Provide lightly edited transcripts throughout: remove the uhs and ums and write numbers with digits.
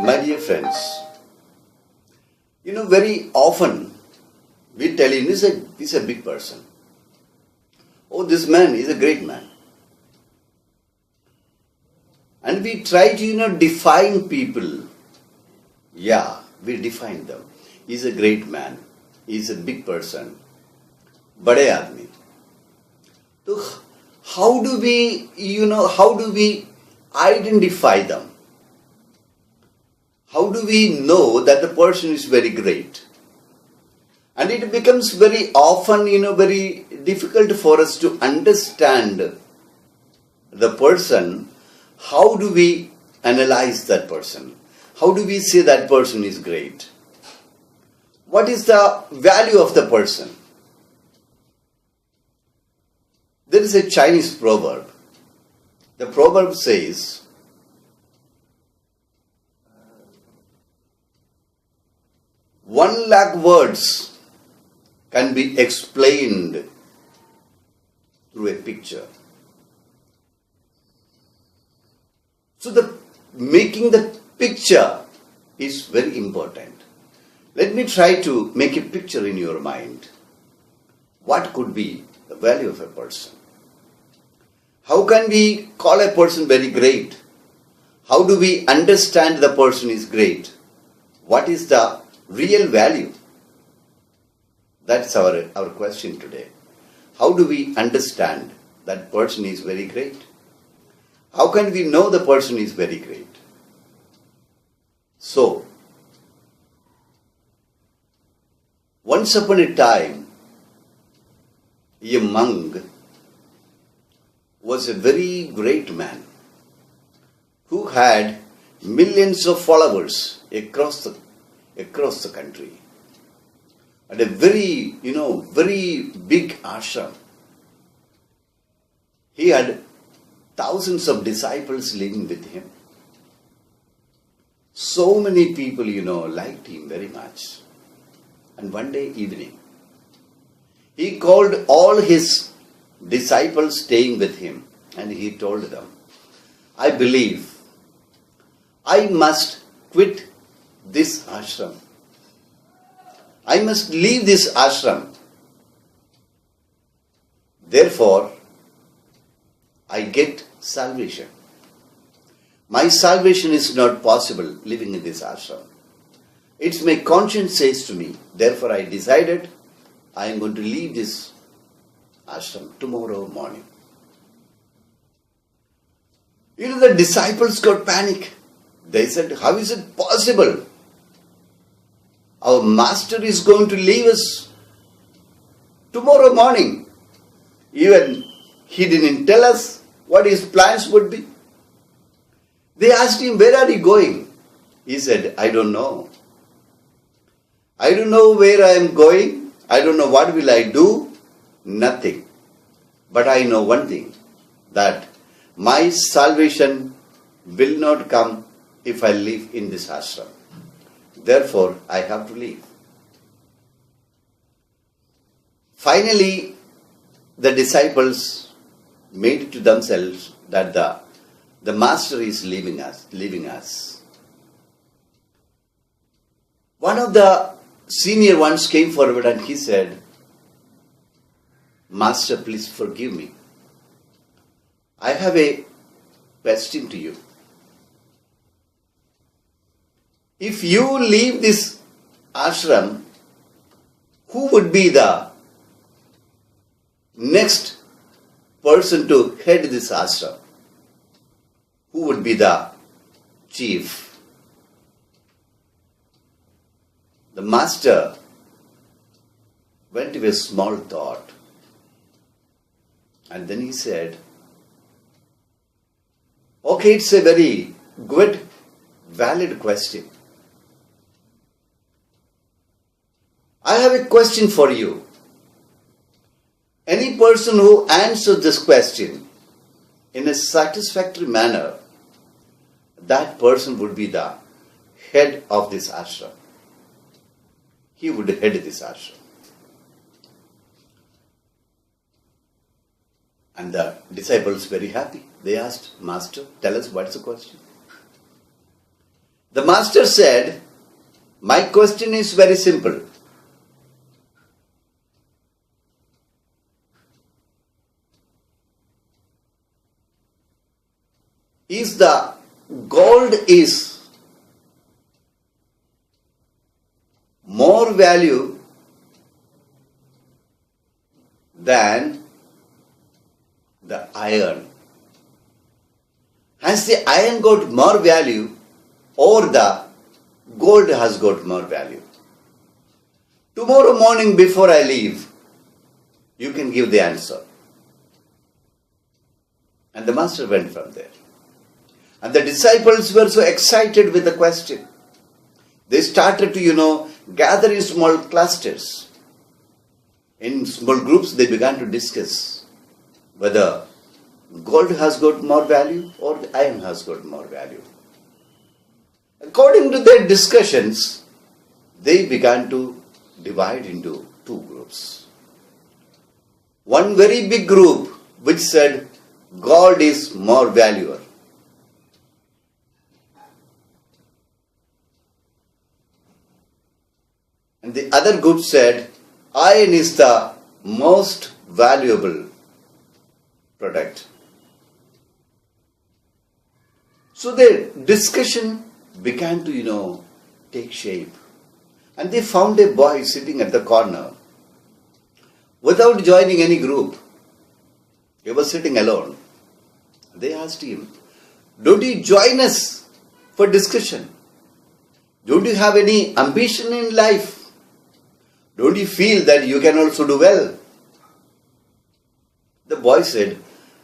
My dear friends, very often we tell him he's a big person. Oh, this man is a great man. And we try to, define people. Yeah, we define them. He's a great man. He's a big person. Bade aadmi. So how do we identify them? How do we know that the person is very great? And it becomes very often, very difficult for us to understand the person. How do we analyze that person? How do we say that person is great? What is the value of the person? There is a Chinese proverb. The proverb says, 1,00,000 words can be explained through a picture. So making the picture is very important. Let me try to make a picture in your mind. What could be the value of a person? How can we call a person very great? How do we understand the person is great? What is the real value? That's our question today. How do we understand that person is very great? How can we know the person is very great? So, once upon a time, a monk was a very great man who had millions of followers across the country, and a very big ashram. He had thousands of disciples living with him. So many people, liked him very much. And one day evening, he called all his disciples staying with him, and he told them, I believe I must quit this ashram. I must leave this ashram. Therefore, I get salvation. My salvation is not possible living in this ashram. It's my conscience says to me. Therefore, I decided I am going to leave this ashram tomorrow morning. The disciples got panic. They said, how is it possible? Our master is going to leave us tomorrow morning. Even he didn't tell us what his plans would be. They asked him, where are you going? He said, I don't know. I don't know where I am going. I don't know what will I do. Nothing. But I know one thing, that my salvation will not come if I live in this ashram. Therefore, I have to leave. Finally, the disciples made it to themselves that the master is leaving us. One of the senior ones came forward and he said, Master, please forgive me. I have a question to you. If you leave this ashram, who would be the next person to head this ashram? Who would be the chief? The master went with a small thought, and then he said, okay, it's a very good, valid question. I have a question for you. Any person who answers this question in a satisfactory manner, that person would be the head of this ashram. He would head this ashram. And the disciples very happy. They asked, Master, tell us what's the question. The master said, my question is very simple. Is the gold is more value than the iron? Has the iron got more value or the gold has got more value? Tomorrow morning before I leave, you can give the answer. And the master went from there. And the disciples were so excited with the question. They started to, gather in small clusters. In small groups, they began to discuss whether gold has got more value or the iron has got more value. According to their discussions, they began to divide into two groups. One very big group which said gold is more valuable. And the other group said iron is the most valuable product. So their discussion began to, take shape. And they found a boy sitting at the corner without joining any group. He was sitting alone. They asked him, don't you join us for discussion? Don't you have any ambition in life? Don't you feel that you can also do well? The boy said,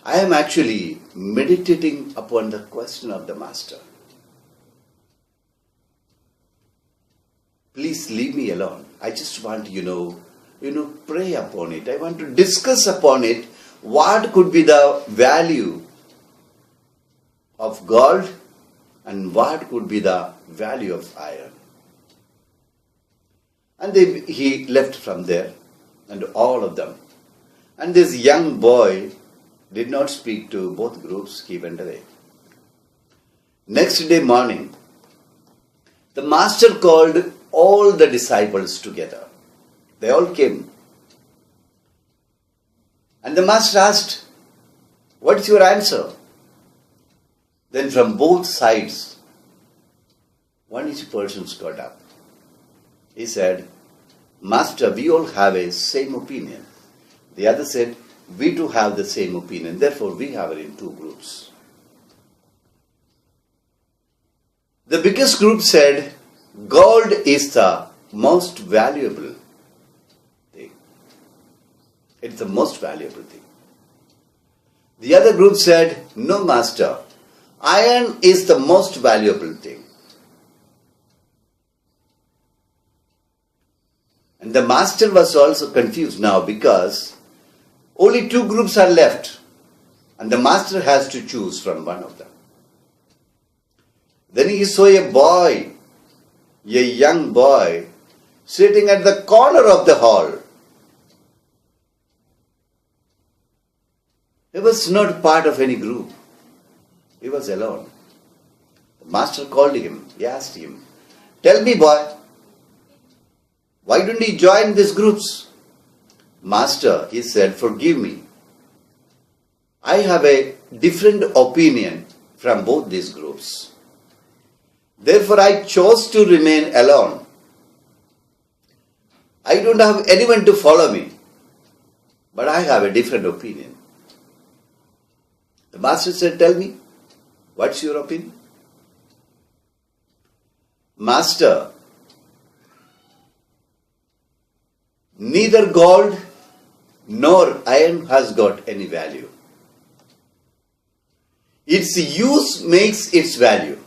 I am actually meditating upon the question of the master. Please leave me alone. I just want to, pray upon it. I want to discuss upon it what could be the value of gold and what could be the value of iron. And he left from there, and all of them. And this young boy did not speak to both groups. He went away. Next day morning, the master called all the disciples together. They all came. And the master asked, what is your answer? Then from both sides, one each person got up. He said, Master, we all have a same opinion. The other said, we too have the same opinion. Therefore, we have it in two groups. The biggest group said, gold is the most valuable thing. It's the most valuable thing. The other group said, no, Master, iron is the most valuable thing. And the master was also confused now because only two groups are left and the master has to choose from one of them. Then he saw a boy, a young boy, sitting at the corner of the hall. He was not part of any group. He was alone. The master called him. He asked him, tell me, boy, why don't you join these groups? Master, he said, forgive me. I have a different opinion from both these groups. Therefore, I chose to remain alone. I don't have anyone to follow me, but I have a different opinion. The master said, tell me, what's your opinion? Master, neither gold nor iron has got any value. Its use makes its value.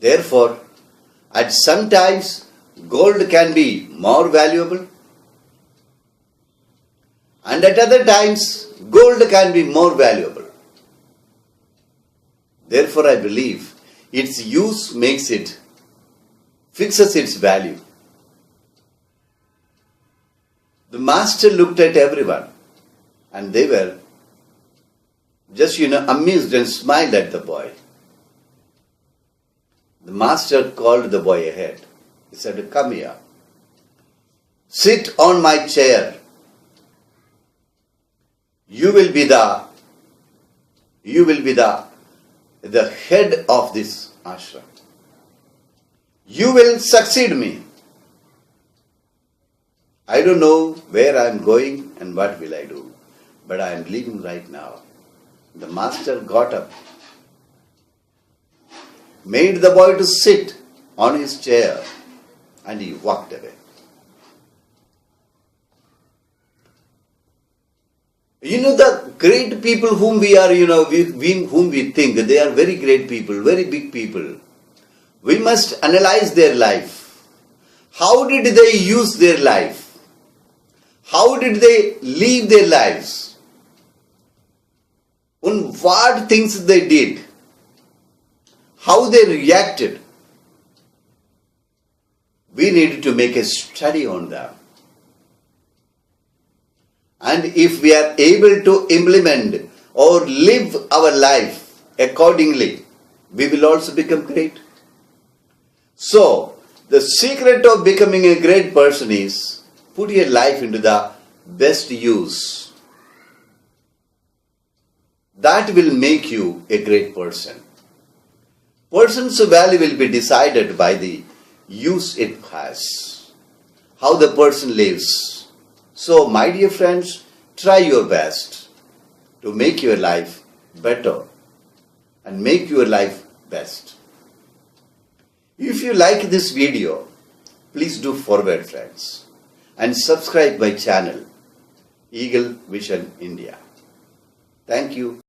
Therefore, at some times, gold can be more valuable, and at other times, gold can be more valuable. Therefore, I believe its use fixes its value. The master looked at everyone and they were just, amused and smiled at the boy. The master called the boy ahead. He said, "Come here. Sit on my chair. You will be the head of this ashram. You will succeed me. I don't know where I am going and what will I do, but I am leaving right now." The master got up, made the boy to sit on his chair, and he walked away. The great people whom we are, whom we think they are very great people, very big people, we must analyze their life. How did they use their life? How did they live their lives? On what things they did? How they reacted? We need to make a study on them. And if we are able to implement or live our life accordingly, we will also become great. So, the secret of becoming a great person is put your life into the best use. That will make you a great person. Person's value will be decided by the use it has, how the person lives. So, my dear friends, try your best to make your life better and make your life best. If you like this video, please do forward, friends, and subscribe my channel, Eagle Vision India. Thank you.